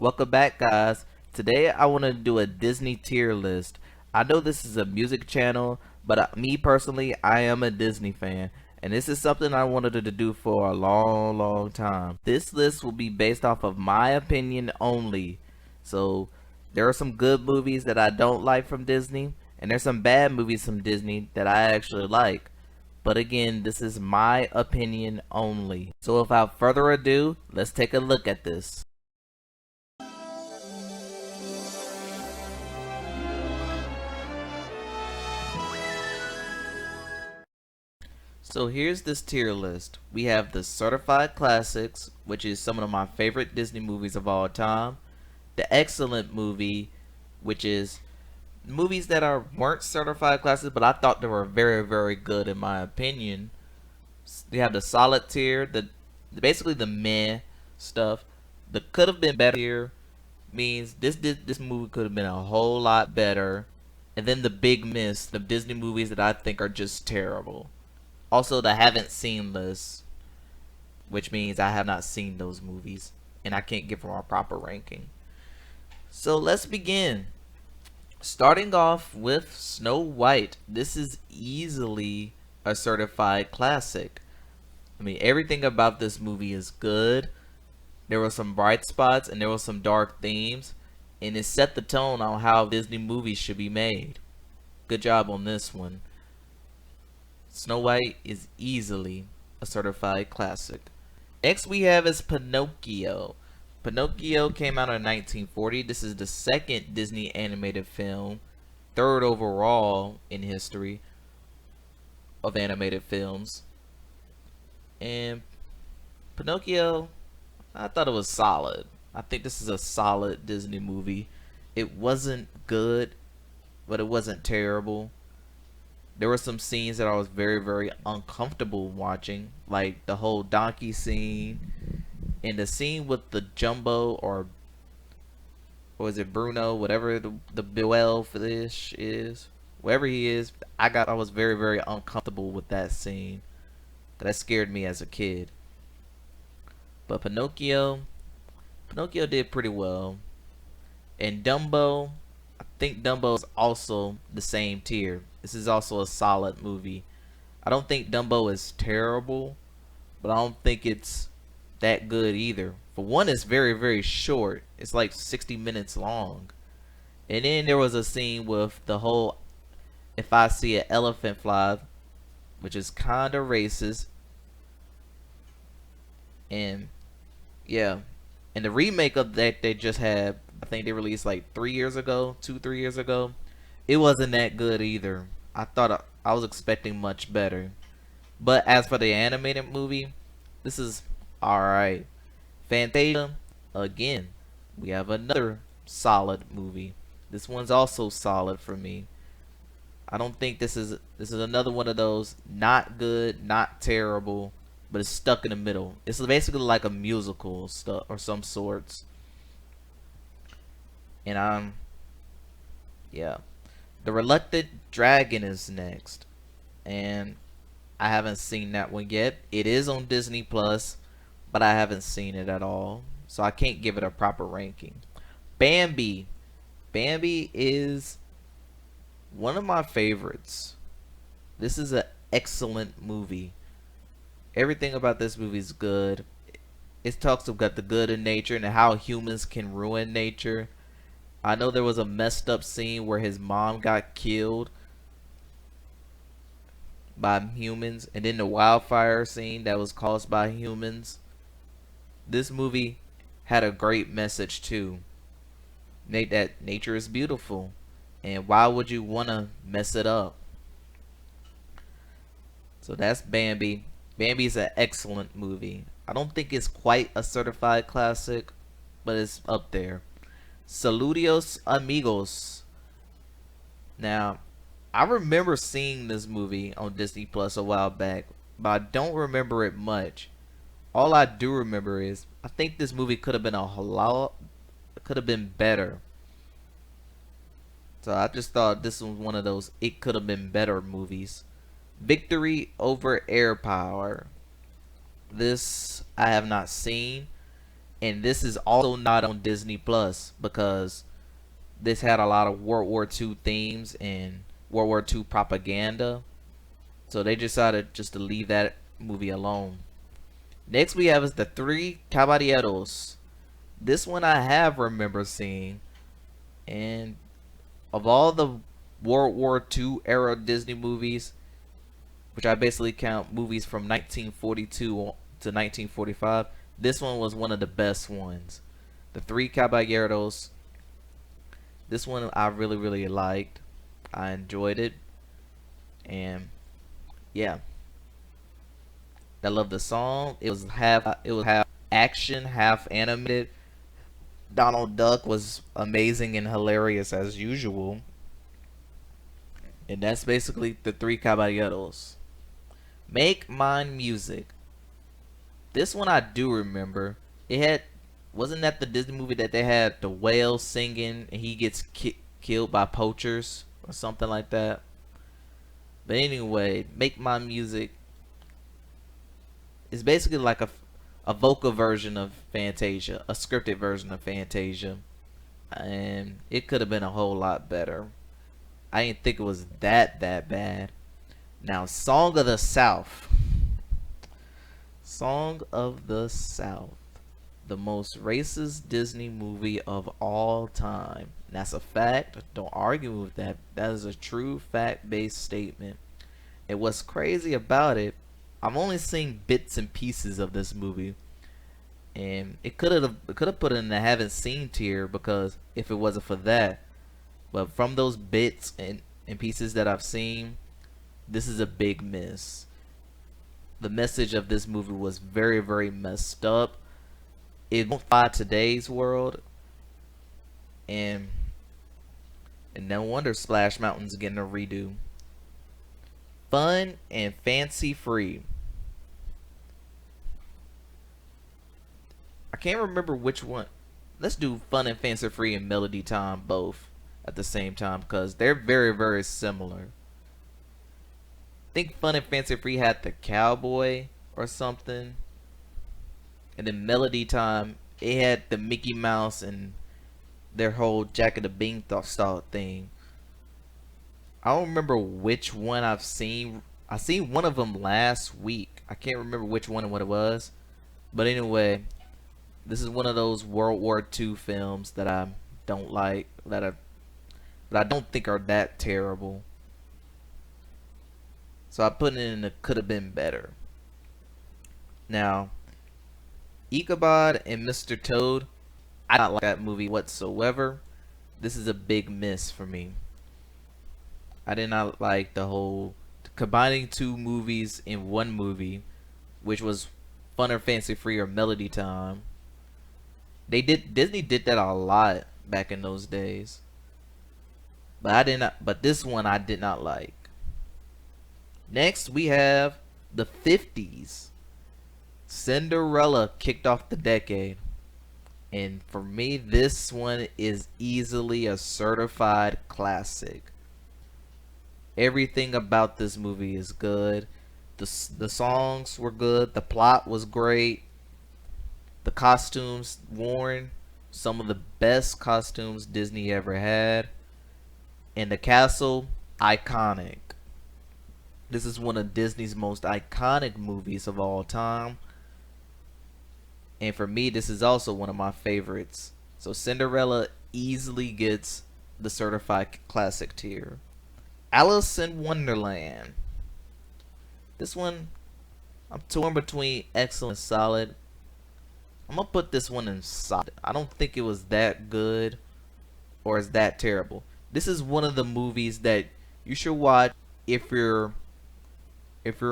Welcome back, guys. Today I want to do a Disney tier list. I know this is a music channel, but me personally, I am a Disney fan, and this is something I wanted to do for a long time. This list will be based off of my opinion only. So, there are some good movies that I don't like from Disney, and there's some bad movies from Disney that I actually like. But again, this is my opinion only. So without further ado, let's take a look at this. So here's this tier list. We have the Certified Classics, which is some of my favorite Disney movies of all time. The Excellent Movie, which is movies that weren't certified classics, but I thought they were very good in my opinion. You have the Solid tier, the basically the meh stuff. The could have been better tier means this movie could have been a whole lot better. And then the big miss, the Disney movies that I think are just terrible. Also, the haven't seen list, which means I have not seen those movies, and I can't give them a proper ranking. So let's begin. Starting off with Snow White. This is easily a certified classic. I mean, everything about this movie is good. There were some bright spots and there were some dark themes, and it set the tone on how Disney movies should be made. Good job on this one. Snow White is easily a certified classic. Next we have is Pinocchio. Pinocchio came out in 1940. This is the second Disney animated film, third overall in history of animated films. And Pinocchio, I thought it was solid. I think this is a solid Disney movie. It wasn't good, but it wasn't terrible. There were some scenes that I was very uncomfortable watching, like the whole donkey scene and the scene with the Jumbo, or was it Bruno, whatever the Buell fish is, wherever he is. I was very uncomfortable with that scene. That scared me as a kid. But Pinocchio did pretty well. And Dumbo, I think Dumbo is also the same tier. This is also a solid movie. I don't think Dumbo is terrible, but I don't think it's that good either. For one, it's very short. It's like 60 minutes long. And then there was a scene with the whole "if I see an elephant fly," which is kinda racist. And yeah, and the remake of that they just had, I think they released like 3 years ago, 2, 3 years ago. It wasn't that good either. I thought I was expecting much better. But as for the animated movie, this is alright. Fantasia, again, we have another solid movie. This one's also solid for me. I don't think this is another one of those not good, not terrible, but it's stuck in the middle. It's basically like a musical stuff or some sorts. And yeah. The Reluctant Dragon is next. And I haven't seen that one yet. It is on Disney Plus, but I haven't seen it at all. So I can't give it a proper ranking. Bambi. Bambi is one of my favorites. This is an excellent movie. Everything about this movie is good. It talks about the good in nature and how humans can ruin nature. I know there was a messed up scene where his mom got killed by humans, and then the wildfire scene that was caused by humans. This movie had a great message too. That nature is beautiful, and why would you want to mess it up? So that's Bambi. Bambi's an excellent movie. I don't think it's quite a certified classic, but it's up there. Saludos Amigos. Now, I remember seeing this movie on Disney Plus a while back, but I don't remember it much. All I do remember is I think this movie could have been a whole lot, could have been better. So I just thought this was one of those it could have been better movies. Victory over Air Power. This I have not seen, And this is also not on Disney Plus because this had a lot of World War II themes and World War II propaganda. So they decided just to leave that movie alone. Next we have is The Three Caballeros. This one I have remember seeing, and of all the World War II era Disney movies, which I basically count movies from 1942 to 1945, this one was one of the best ones. The Three Caballeros. This one I really liked. I enjoyed it, and yeah, I love the song. It was half action, half animated. Donald Duck was amazing and hilarious as usual. And that's basically The Three Caballeros. Make Mine Music. This one I do remember. It had, wasn't that the Disney movie that they had the whale singing and he gets killed by poachers or something like that? But anyway, Make Mine Music is basically like a vocal version of Fantasia, a scripted version of Fantasia, and it could have been a whole lot better. I didn't think it was that bad. Now, Song of the South. Song of the South, the most racist Disney movie of all time. That's a fact. Don't argue with that. That is a true fact-based statement. And what's crazy about it, I've only seen bits and pieces of this movie, and it could have put it in the haven't seen tier because if it wasn't for that. But from those bits and pieces that I've seen, this is a big miss. The message of this movie was very messed up. It won't fly today's world, and no wonder Splash Mountain's getting a redo. Fun and Fancy Free. I can't remember which one. Let's do Fun and Fancy Free and Melody Time both at the same time because they're very similar. I think Fun and Fancy Free had the cowboy or something, and then Melody Time it had the Mickey Mouse and their whole Jack of the Beanstalk thing. I don't remember which one I've seen. I seen one of them last week. I can't remember which one and what it was, but anyway, this is one of those World War II films that I don't like, that I don't think are that terrible. So I put it in the could have been better. Now, Ichabod and Mr. Toad, I don't like that movie whatsoever. This is a big miss for me. I did not like the whole combining two movies in one movie, which was Fun or Fancy Free or Melody Time. Disney did that a lot back in those days. But this one I did not like. Next we have the 50s. Cinderella kicked off the decade. And for me, this one is easily a certified classic. Everything about this movie is good. The songs were good. The plot was great. The costumes worn, some of the best costumes Disney ever had. And the castle, iconic. This is one of Disney's most iconic movies of all time. And for me, this is also one of my favorites. So Cinderella easily gets the certified classic tier. Alice in Wonderland. This one, I'm torn between excellent and solid. I'm gonna put this one in solid. I don't think it was that good or is that terrible. This is one of the movies that you should watch if you're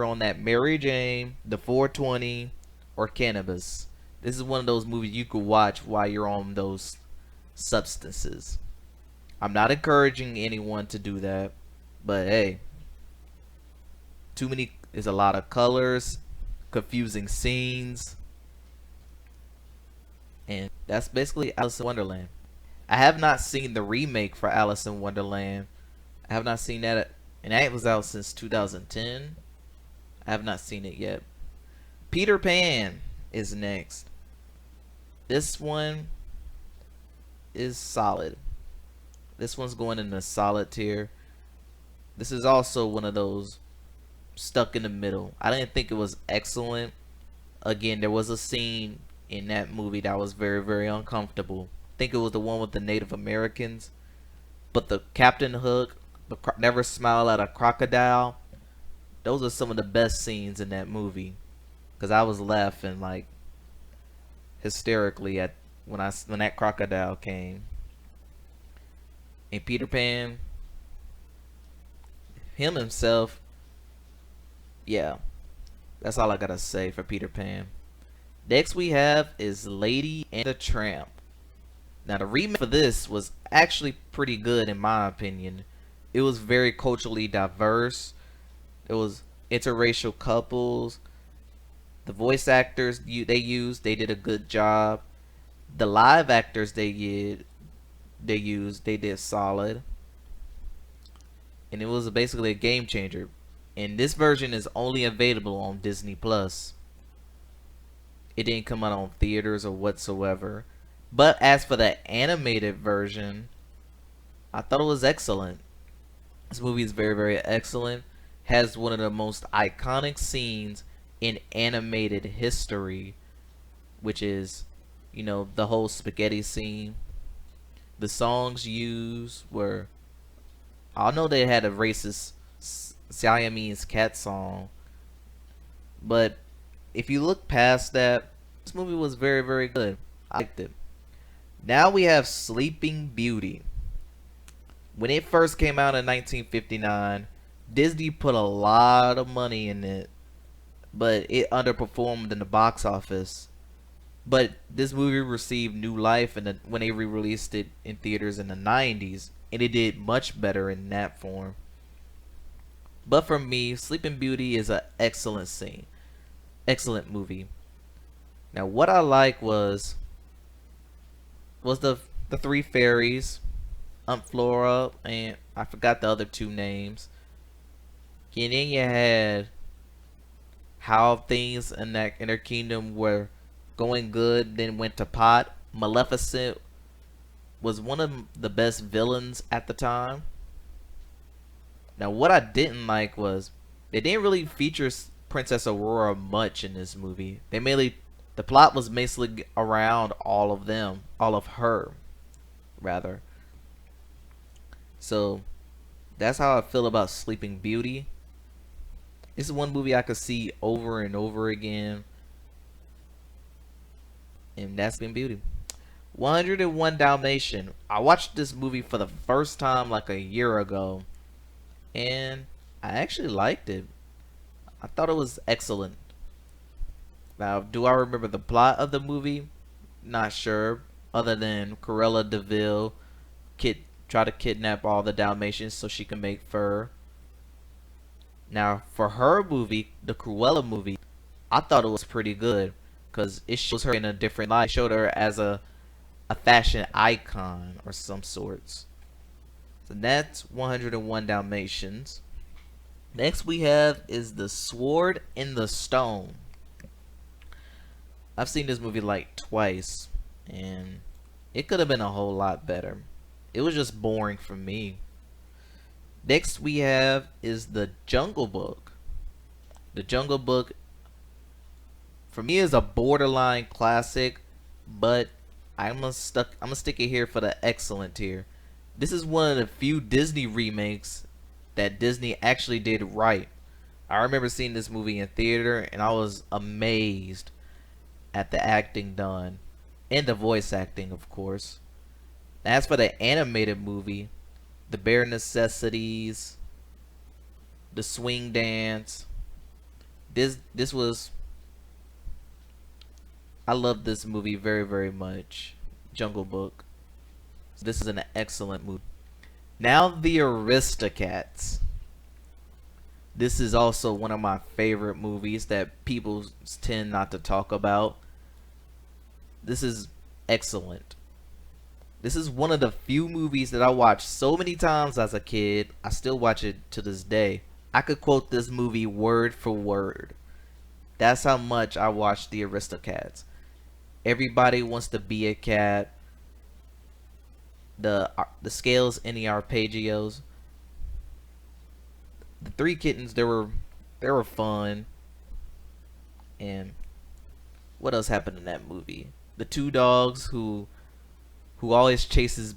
on that Mary Jane, the 420, or cannabis. This is one of those movies you could watch while you're on those substances. I'm not encouraging anyone to do that, but hey, there's a lot of colors, confusing scenes, and that's basically Alice in Wonderland. I have not seen the remake for Alice in Wonderland. I have not seen that, and that was out since 2010. I have not seen it yet. Peter Pan is next. This one is solid. This one's going in the solid tier. This is also one of those stuck in the middle. I didn't think it was excellent. Again, there was a scene in that movie that was very, very uncomfortable. I think it was the one with the Native Americans. But the Captain Hook, the Never Smile at a Crocodile, those are some of the best scenes in that movie. Cause I was laughing like hysterically at when that crocodile came. And Peter Pan, him himself, yeah, that's all I gotta say for Peter Pan. Next we have is Lady and the Tramp. Now the remake for this was actually pretty good in my opinion. It was very culturally diverse. It was interracial couples. The voice actors they did a good job. The live actors they did solid. And it was basically a game changer. And this version is only available on Disney Plus. It didn't come out on theaters or whatsoever. But as for the animated version, I thought it was excellent. This movie is very, very excellent. Has one of the most iconic scenes in animated history, which is, the whole spaghetti scene. The songs used were, I know they had a racist Siamese cat song, but if you look past that, this movie was very, very good. I liked it. Now we have Sleeping Beauty. When it first came out in 1959, Disney put a lot of money in it, but it underperformed in the box office. But this movie received new life when they re-released it in theaters in the 90s, and it did much better in that form. But for me, Sleeping Beauty is an excellent scene. Excellent movie. Now what I like was the three fairies, Aunt Flora, and I forgot the other two names. And then you had how things in their kingdom were going good, then went to pot. Maleficent was one of the best villains at the time. Now what I didn't like was they didn't really feature Princess Aurora much in this movie. The plot was basically around all of her rather. So that's how I feel about Sleeping Beauty. This is one movie I could see over and over again, and that's Sleeping Beauty. 101 Dalmatian. I watched this movie for the first time like a year ago, and I actually liked it. I thought it was excellent. Now, do I remember the plot of the movie? Not sure. Other than Cruella de Vil try to kidnap all the Dalmatians so she can make fur. Now, for her movie, the Cruella movie, I thought it was pretty good because it shows her in a different light. It showed her as a fashion icon or some sorts. So that's 101 Dalmatians. Next we have is The Sword in the Stone. I've seen this movie like twice, and it could have been a whole lot better. It was just boring for me. Next we have is The Jungle Book. The Jungle Book, for me, is a borderline classic, but I'm gonna stick it here for the excellent tier. This is one of the few Disney remakes that Disney actually did right. I remember seeing this movie in theater, and I was amazed at the acting done and the voice acting, of course. As for the animated movie, The Bare Necessities, The Swing Dance, this was, I love this movie very, very much. Jungle Book. This is an excellent movie. Now The Aristocats. This is also one of my favorite movies that people tend not to talk about. This is excellent. This is one of the few movies that I watched so many times as a kid. I still watch it to this day. I could quote this movie word for word. That's how much I watched The Aristocats. Everybody wants to be a cat. The scales and the arpeggios. The three kittens, they were fun. And what else happened in that movie? The two dogs who always chases.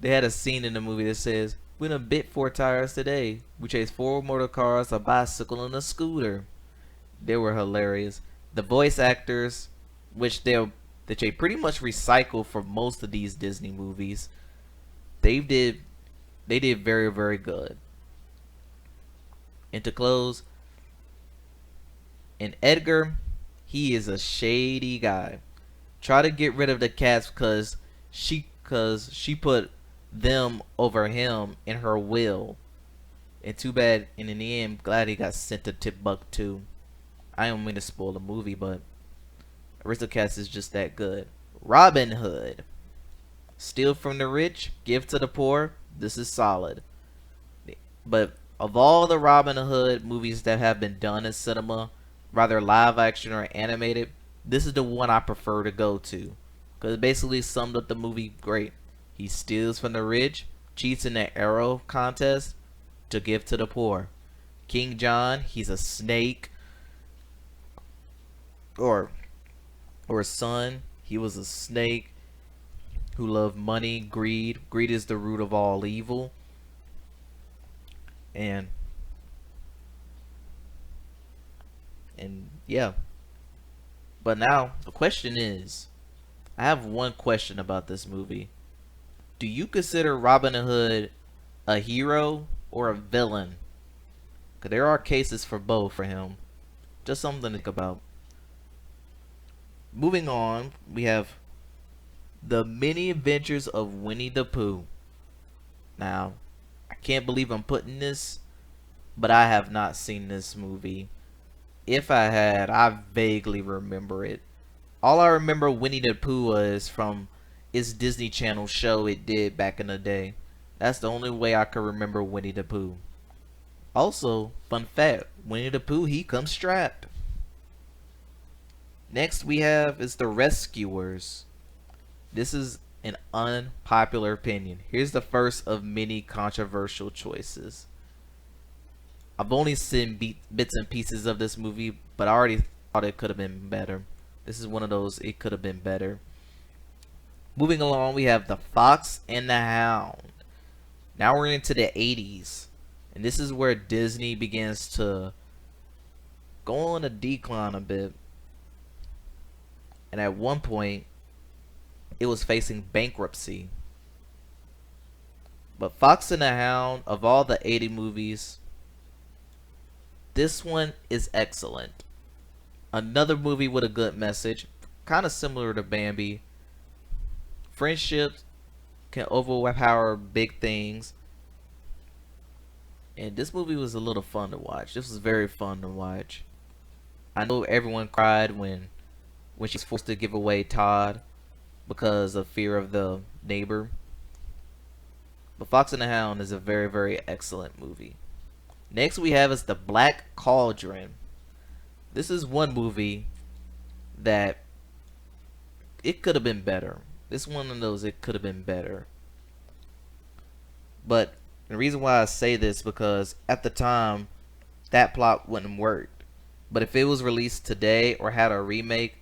They had a scene in the movie that says, "We done bit 4 tires today. We chased 4 motor cars, a bicycle, and a scooter." They were hilarious. The voice actors, which they pretty much recycle for most of these Disney movies, they did they did very very good. And to close, and Edgar, he is a shady guy. Try to get rid of the cats because she put them over him in her will. And too bad. And in the end, glad he got sent to Timbuktu. I don't mean to spoil the movie, but Aristocats is just that good. Robin Hood. Steal from the rich, give to the poor. This is solid. But of all the Robin Hood movies that have been done in cinema, rather live action or animated, this is the one I prefer to go to. Because it basically summed up the movie great. He steals from the rich, cheats in the arrow contest to give to the poor. King John, he's a snake. Or his son, he was a snake who loved money, greed. Greed is the root of all evil. And yeah. But now the question is, I have one question about this movie. Do you consider Robin Hood a hero or a villain? Because there are cases for both for him. Just something to think about. Moving on, we have The Many Adventures of Winnie the Pooh. Now, I can't believe I'm putting this, but I have not seen this movie. If I had, I vaguely remember it. All I remember Winnie the Pooh was from its Disney Channel show it did back in the day. That's the only way I could remember Winnie the Pooh. Also, fun fact, Winnie the Pooh, he comes strapped. Next we have is The Rescuers. This is an unpopular opinion. Here's the first of many controversial choices. I've only seen bits and pieces of this movie, but I already thought it could have been better. This is one of those, it could have been better. Moving along, we have The Fox and the Hound. Now we're into the 80s. And this is where Disney begins to go on a decline a bit. And at one point, it was facing bankruptcy. But Fox and the Hound, of all the 80 movies, this one is excellent. Another movie with a good message, kind of similar to Bambi. Friendships can overpower big things. And this movie was a little fun to watch. This was very fun to watch. I know everyone cried when she was forced to give away Todd because of fear of the neighbor. But Fox and the Hound is a very, very excellent movie. Next we have is The Black Cauldron. This is one movie that it could have been better. This one of those it could have been better. But the reason why I say this because at the time that plot wouldn't work. But if it was released today or had a remake,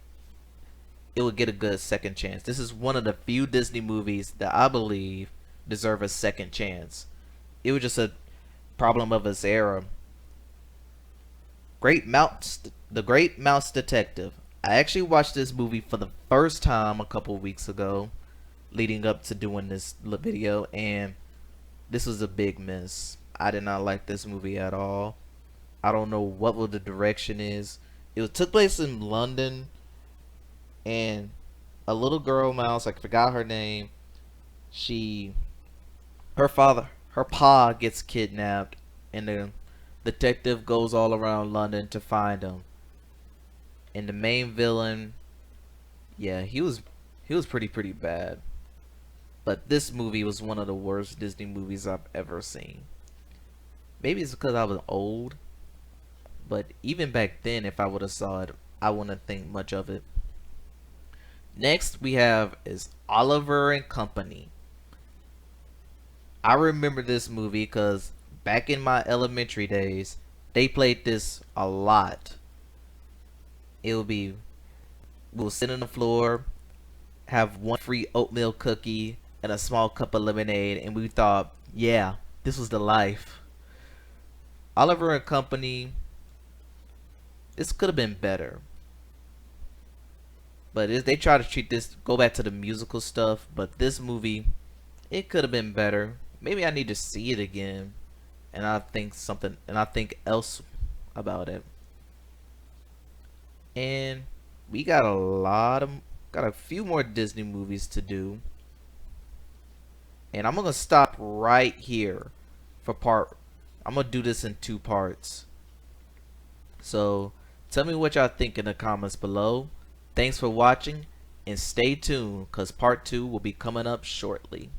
it would get a good second chance. This is one of the few Disney movies that I believe deserve a second chance. It was just a problem of its era. The Great Mouse Detective. I actually watched this movie for the first time a couple weeks ago, leading up to doing this video, and this was a big miss. I did not like this movie at all. I don't know what the direction is. It took place in London, and a little girl mouse, I forgot her name. Her pa gets kidnapped, and the detective goes all around London to find him. And the main villain, yeah, he was pretty bad. But this movie was one of the worst Disney movies I've ever seen. Maybe it's because I was old, but even back then, if I would have saw it, I wouldn't think much of it. Next we have is Oliver and Company. I remember this movie because back in my elementary days, they played this a lot. It would be we'll sit on the floor, have one free oatmeal cookie and a small cup of lemonade, and we thought, yeah, this was the life. Oliver and Company, this could have been better, but they try to treat this, go back to the musical stuff, but this movie, it could have been better. Maybe I need to see it again, and I think else about it. And we got a few more Disney movies to do, and I'm gonna stop right here for part. I'm gonna do this in two parts. So tell me what y'all think in the comments below. Thanks for watching, and stay tuned because part 2 will be coming up shortly.